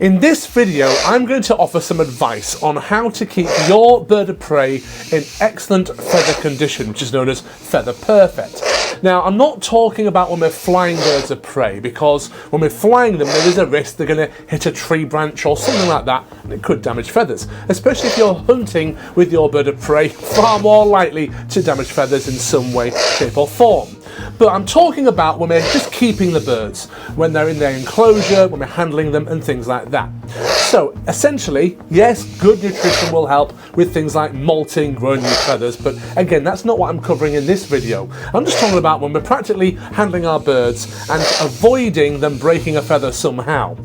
In this video, I'm going to offer some advice on how to keep your bird of prey in excellent feather condition, which is known as feather perfect. Now, I'm not talking about when we're flying birds of prey, because when we're flying them, there is a risk they're going to hit a tree branch or something like that, and it could damage feathers. Especially if you're hunting with your bird of prey, far more likely to damage feathers in some way, shape or form. But I'm talking about when we're just keeping the birds, when they're in their enclosure, when we're handling them and things like that. So essentially, yes, good nutrition will help with things like molting, growing new feathers, but again, that's not what I'm covering in this video. I'm just talking about when we're practically handling our birds and avoiding them breaking a feather somehow.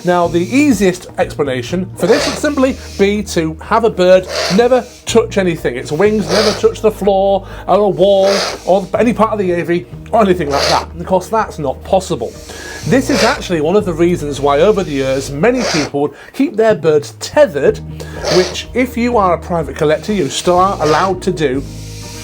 Now, the easiest explanation for this would simply be to have a bird never touch anything. Its wings never touch the floor or a wall or any part of the aviary or anything like that. And of course, that's not possible. This is actually one of the reasons why over the years many people would keep their birds tethered, which if you are a private collector you still are allowed to do,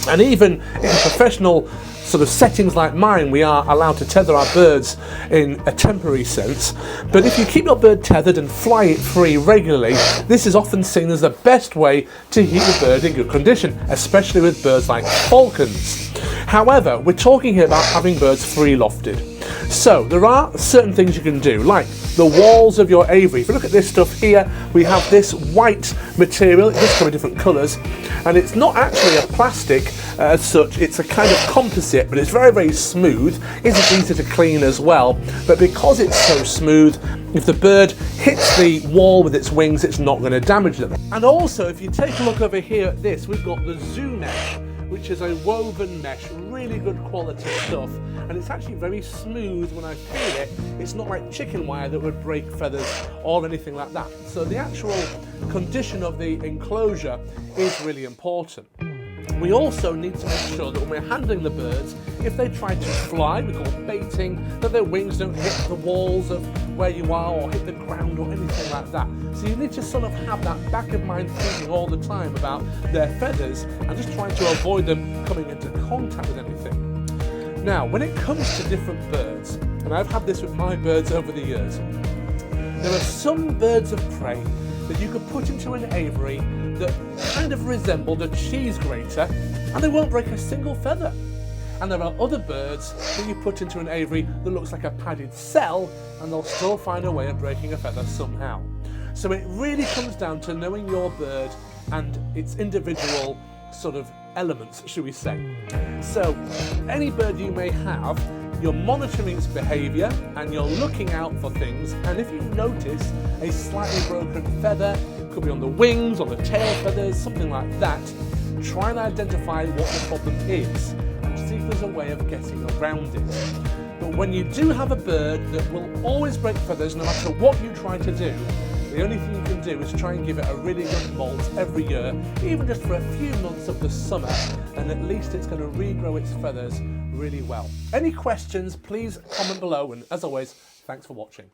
and even in professional sort of settings like mine we are allowed to tether our birds in a temporary sense. But if you keep your bird tethered and fly it free regularly, this is often seen as the best way to keep the bird in good condition, especially with birds like falcons. However, we're talking here about having birds free lofted. So there are certain things you can do, like the walls of your aviary. If you look at this stuff here, we have this white material. It does come in different colours, and it's not actually a plastic as such. It's a kind of composite, but it's very, very smooth. It's easy to clean as well, but because it's so smooth, if the bird hits the wall with its wings, it's not going to damage them. And also, if you take a look over here at this, we've got the zoo mesh, which is a woven mesh, really good quality stuff, and it's actually very smooth when I feel it. It's not like chicken wire that would break feathers or anything like that. So the actual condition of the enclosure is really important. We also need to make sure that when we're handling the birds, if they try to fly, we call it baiting, that their wings don't hit the walls of where you are or hit the ground or anything like that. So you need to sort of have that back of mind thinking all the time about their feathers and just trying to avoid them coming into contact with anything. Now, when it comes to different birds, and I've had this with my birds over the years, there are some birds of prey that you could put into an aviary that kind of resembled a cheese grater, and they won't break a single feather. And there are other birds that you put into an aviary that looks like a padded cell, and they'll still find a way of breaking a feather somehow. So it really comes down to knowing your bird and its individual sort of elements, should we say. So any bird you may have, you're monitoring its behaviour and you're looking out for things, and if you notice a slightly broken feather, it could be on the wings, on the tail feathers, something like that, try and identify what the problem is and see if there's a way of getting around it. But when you do have a bird that will always break feathers no matter what you try to do, the only thing you can do is try and give it a really good molt every year, even just for a few months of the summer, and at least it's going to regrow its feathers really well. Any questions, please comment below, and as always, thanks for watching.